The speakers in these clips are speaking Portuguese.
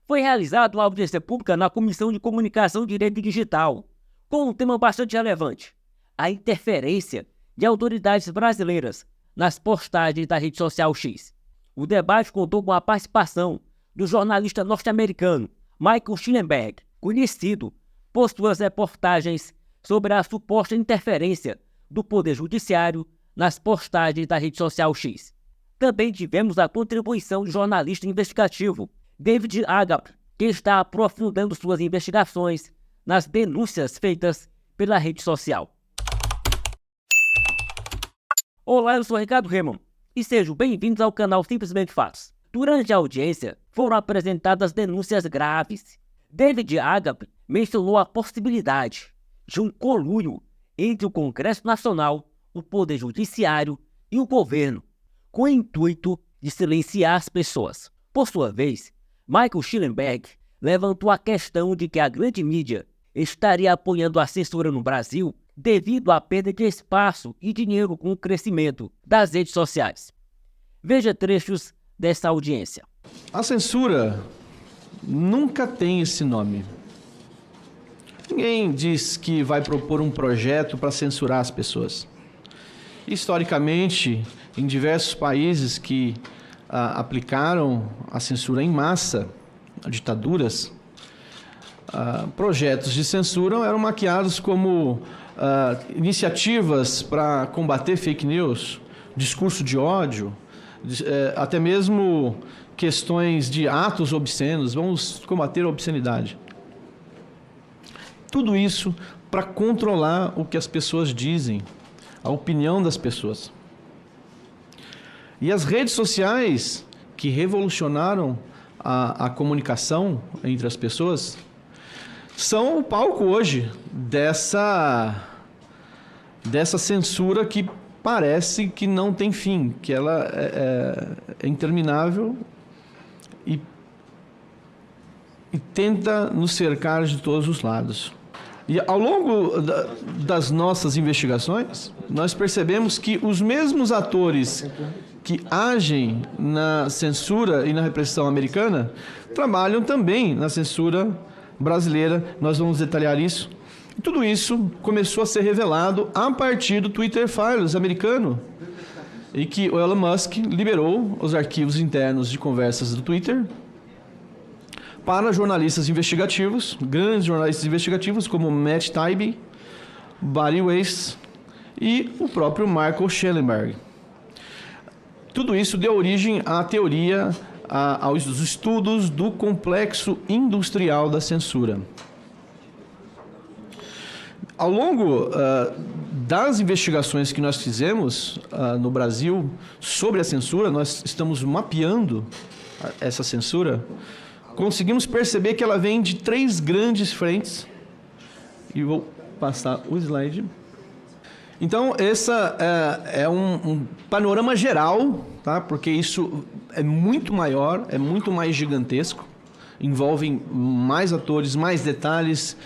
Foi realizada uma audiência pública na Comissão de Comunicação e Direito Digital, com um tema bastante relevante: a interferência de autoridades brasileiras nas postagens da rede social X. O debate contou com a participação do jornalista norte-americano Michael Schellenberg, conhecido por suas reportagens sobre a suposta interferência do Poder Judiciário nas postagens da rede social X. Também tivemos a contribuição do jornalista investigativo David Agape, que está aprofundando suas investigações nas denúncias feitas pela rede social. Olá, eu sou Ricardo Reman e sejam bem-vindos ao canal Simplesmente Fatos. Durante a audiência, foram apresentadas denúncias graves. David Agape mencionou a possibilidade de um conluio entre o Congresso Nacional, o Poder Judiciário e o governo, com o intuito de silenciar as pessoas. Por sua vez, Michael Schellenberg levantou a questão de que a grande mídia estaria apoiando a censura no Brasil devido à perda de espaço e dinheiro com o crescimento das redes sociais. Veja trechos dessa audiência. A censura nunca tem esse nome. Ninguém diz que vai propor um projeto para censurar as pessoas. Historicamente, em diversos países que aplicaram a censura em massa, ditaduras, projetos de censura eram maquiados como iniciativas para combater fake news, discurso de ódio, até mesmo questões de atos obscenos, vamos combater a obscenidade. Tudo isso para controlar o que as pessoas dizem, a opinião das pessoas. E as redes sociais, que revolucionaram a comunicação entre as pessoas, são o palco hoje dessa censura que parece que não tem fim, que ela é interminável e tenta nos cercar de todos os lados. E ao longo das nossas investigações, nós percebemos que os mesmos atores que agem na censura e na repressão americana trabalham também na censura brasileira. Nós vamos detalhar isso. E tudo isso começou a ser revelado a partir do Twitter Files americano, e que o Elon Musk liberou os arquivos internos de conversas do Twitter para jornalistas investigativos, grandes jornalistas investigativos como Matt Taibbi, Bari Weiss e o próprio Michael Schellenberg. Tudo isso deu origem à teoria, aos estudos do complexo industrial da censura. Ao longo das investigações que nós fizemos no Brasil sobre a censura, nós estamos mapeando essa censura. Conseguimos perceber que ela vem de 3 grandes frentes. E vou passar o slide. Então, essa é um panorama geral, tá? Porque isso é muito maior, é muito mais gigantesco, envolve mais atores, mais detalhes,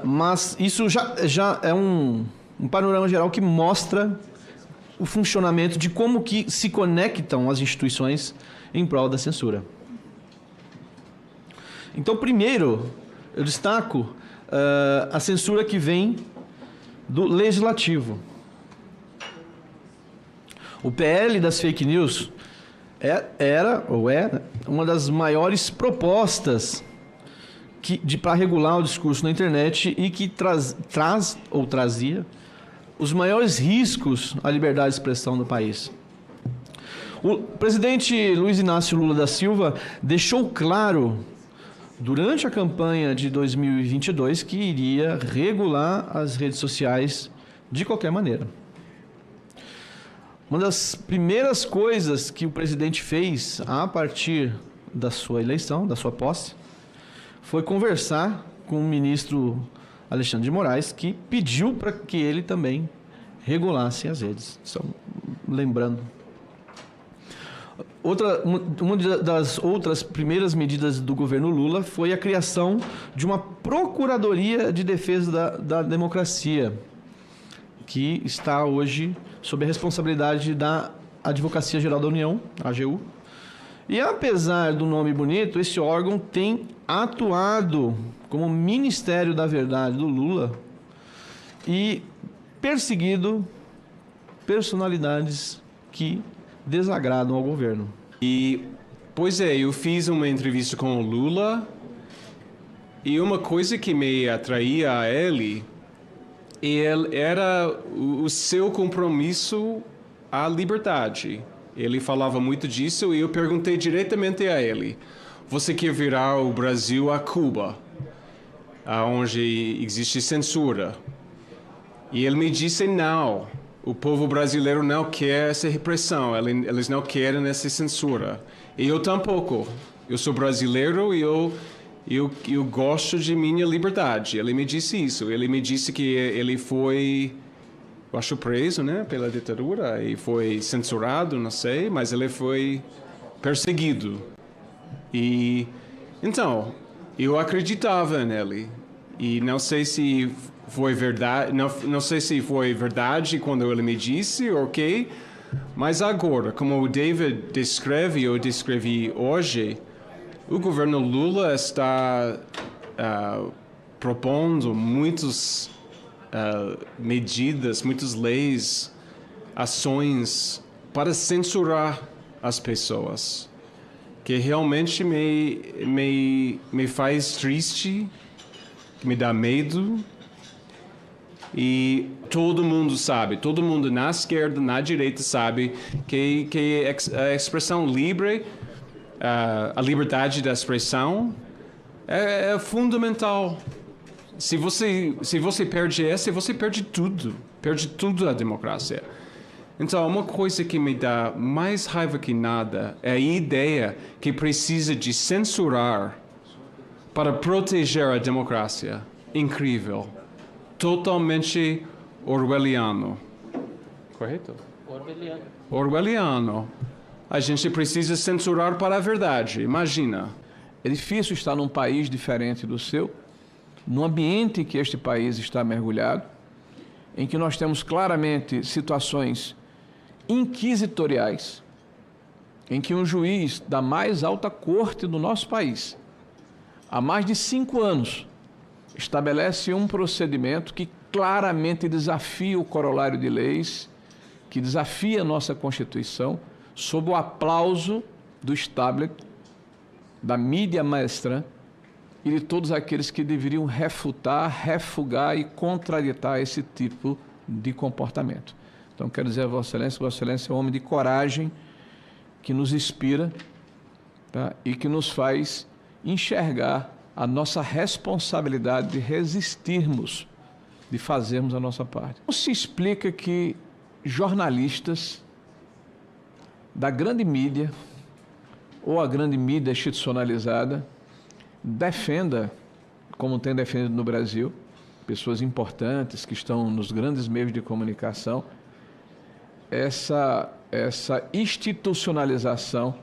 mas isso já é um panorama geral que mostra o funcionamento de como que se conectam as instituições em prol da censura. Então, primeiro, eu destaco a censura que vem do Legislativo. O PL das fake news era uma das maiores propostas para regular o discurso na internet e que trazia os maiores riscos à liberdade de expressão do país. O presidente Luiz Inácio Lula da Silva deixou claro durante a campanha de 2022 que iria regular as redes sociais de qualquer maneira. Uma das primeiras coisas que o presidente fez a partir da sua eleição, da sua posse, foi conversar com o ministro Alexandre de Moraes, que pediu para que ele também regulasse as redes. Só lembrando. Uma das outras primeiras medidas do governo Lula foi a criação de uma Procuradoria de Defesa da Democracia, que está hoje sob a responsabilidade da Advocacia Geral da União, AGU, E apesar do nome bonito, esse órgão tem atuado como Ministério da Verdade do Lula e perseguido personalidades que desagradam ao governo. E, pois é, eu fiz uma entrevista com o Lula e uma coisa que me atraía a ele era o seu compromisso à liberdade. Ele falava muito disso e eu perguntei diretamente a ele: você quer virar o Brasil a Cuba, onde existe censura? E ele me disse: não, o povo brasileiro não quer essa repressão, eles não querem essa censura. E eu tampouco. Eu sou brasileiro e eu gosto de minha liberdade. Ele me disse isso. Ele me disse que ele foi, eu acho, preso, né, pela ditadura e foi censurado, não sei, mas ele foi perseguido. E então, eu acreditava nele. E não sei se foi verdade, não sei se foi verdade quando ele me disse, ok, mas agora, como o David descreve, eu descrevi hoje, o governo Lula está propondo muitas medidas, muitas leis, ações para censurar as pessoas, que realmente me faz triste, que me dá medo. E todo mundo sabe, todo mundo na esquerda, na direita sabe que a expressão livre, a liberdade da expressão é fundamental. Se você perde essa, você perde tudo a democracia. Então, uma coisa que me dá mais raiva que nada é a ideia que precisa de censurar para proteger a democracia. Incrível. Totalmente orwelliano. Correto? Orwelliano. A gente precisa censurar para a verdade. Imagina. É difícil estar num país diferente do seu, num ambiente em que este país está mergulhado, em que nós temos claramente situações inquisitoriais, em que um juiz da mais alta corte do nosso país, há mais de 5 anos, estabelece um procedimento que claramente desafia o corolário de leis, que desafia a nossa Constituição, sob o aplauso do establishment, da mídia maestrã e de todos aqueles que deveriam refutar, refugar e contraditar esse tipo de comportamento. Então, quero dizer a Vossa Excelência é um homem de coragem que nos inspira, tá? E que nos faz enxergar a nossa responsabilidade de resistirmos, de fazermos a nossa parte. Como se explica que jornalistas da grande mídia, ou a grande mídia institucionalizada, defenda, como tem defendido no Brasil, pessoas importantes que estão nos grandes meios de comunicação, essa institucionalização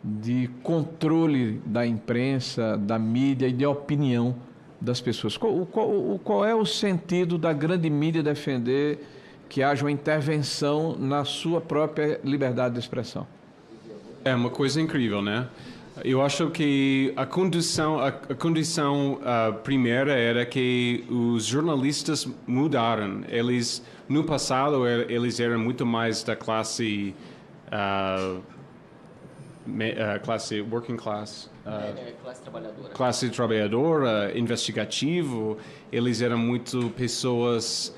de controle da imprensa, da mídia e de opinião das pessoas. Qual é o sentido da grande mídia defender que haja uma intervenção na sua própria liberdade de expressão? É uma coisa incrível, né? Eu acho que a condição primeira era que os jornalistas mudaram. Eles, no passado, eles eram muito mais da classe working class, classe trabalhadora, investigativo. Eles eram muito pessoas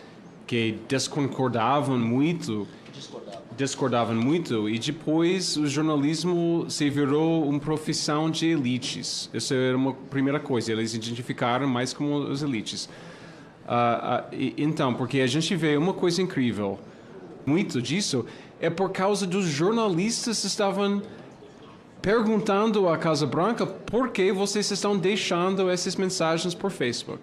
que discordavam muito, e depois o jornalismo se virou uma profissão de elites. Essa era uma primeira coisa, eles identificaram mais como os elites. Então, porque a gente vê uma coisa incrível, muito disso é por causa dos jornalistas que estavam perguntando à Casa Branca por que vocês estão deixando essas mensagens por Facebook.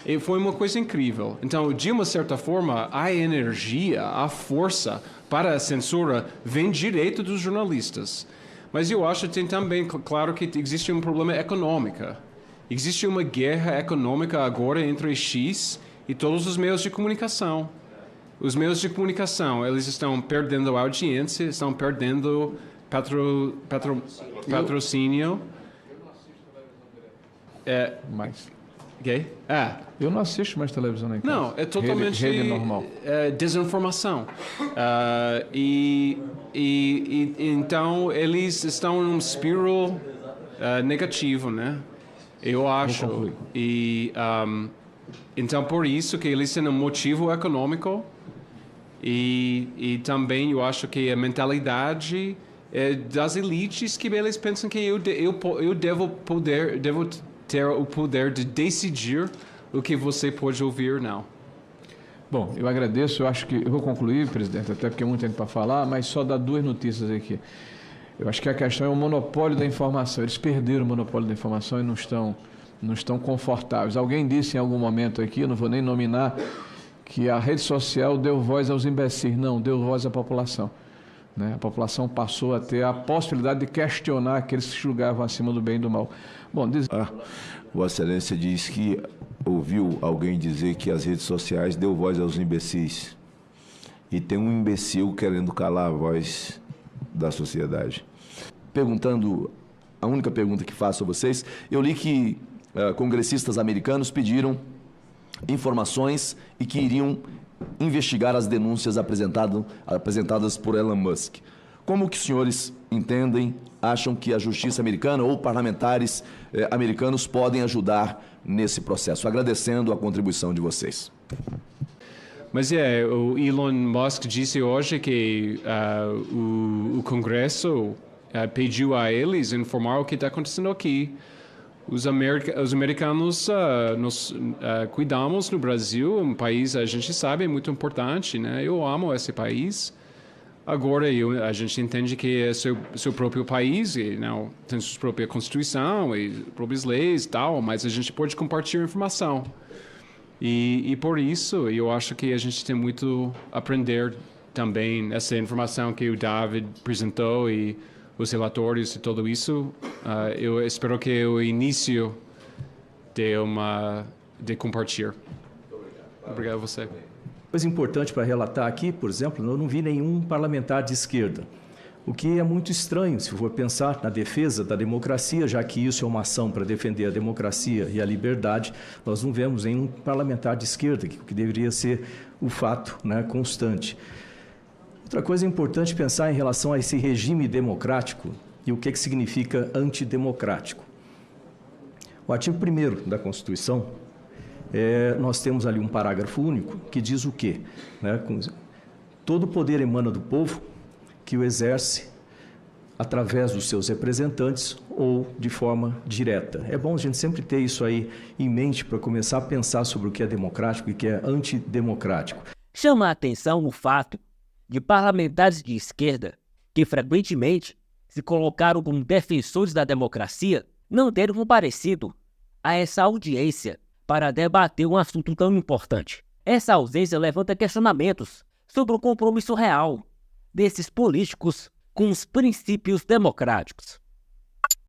E foi uma coisa incrível. Então, de uma certa forma, a energia, a força para a censura vem direto dos jornalistas. Mas eu acho que tem também, claro, que existe um problema econômico. Existe uma guerra econômica agora entre X e todos os meios de comunicação. Os meios de comunicação, eles estão perdendo audiência, estão perdendo patrocínio. Mas Okay? eu não assisto mais televisão na casa. Não, é totalmente rede normal. Desinformação. Então eles estão num spiral negativo, né? Eu acho. Então por isso que eles têm um motivo econômico e também eu acho que a mentalidade das elites que eles pensam que eu devo ter o poder de decidir o que você pode ouvir, não. Bom, eu agradeço. Eu acho que eu vou concluir, presidente, até porque é muito tempo para falar, mas só dar 2 notícias aqui. Eu acho que a questão é o monopólio da informação. Eles perderam o monopólio da informação e não estão confortáveis. Alguém disse em algum momento aqui, eu não vou nem nominar, que a rede social deu voz aos imbecis. Não, deu voz à população. Né? A população passou a ter a possibilidade de questionar aqueles que julgavam acima do bem e do mal. Bom, Vossa Excelência diz que ouviu alguém dizer que as redes sociais deu voz aos imbecis. E tem um imbecil querendo calar a voz da sociedade. Perguntando, a única pergunta que faço a vocês, eu li que congressistas americanos pediram informações e que iriam investigar as denúncias apresentadas por Elon Musk. Como que os senhores entendem, acham que a justiça americana ou parlamentares americanos podem ajudar nesse processo? Agradecendo a contribuição de vocês. Mas o Elon Musk disse hoje que o Congresso pediu a eles informar o que está acontecendo aqui. Os americanos nós cuidamos no Brasil, um país a gente sabe é muito importante, né? Eu amo esse país. Agora a gente entende que é seu próprio país e não tem sua própria constituição e próprias leis e tal, mas a gente pode compartilhar informação. E por isso eu acho que a gente tem muito a aprender também essa informação que o David apresentou e os relatórios e tudo isso. Eu espero que o início de compartilhar. Obrigado a você. Coisa importante para relatar aqui, por exemplo, eu não vi nenhum parlamentar de esquerda, o que é muito estranho se for pensar na defesa da democracia, já que isso é uma ação para defender a democracia e a liberdade, nós não vemos nenhum parlamentar de esquerda, o que deveria ser o fato, né, constante. Outra coisa importante pensar em relação a esse regime democrático e o que significa antidemocrático. O artigo 1º da Constituição, nós temos ali um parágrafo único que diz o quê? Né? Todo poder emana do povo que o exerce através dos seus representantes ou de forma direta. É bom a gente sempre ter isso aí em mente para começar a pensar sobre o que é democrático e o que é antidemocrático. Chama a atenção o fato de parlamentares de esquerda, que frequentemente se colocaram como defensores da democracia, não terem comparecido a essa audiência para debater um assunto tão importante. Essa ausência levanta questionamentos sobre o compromisso real desses políticos com os princípios democráticos.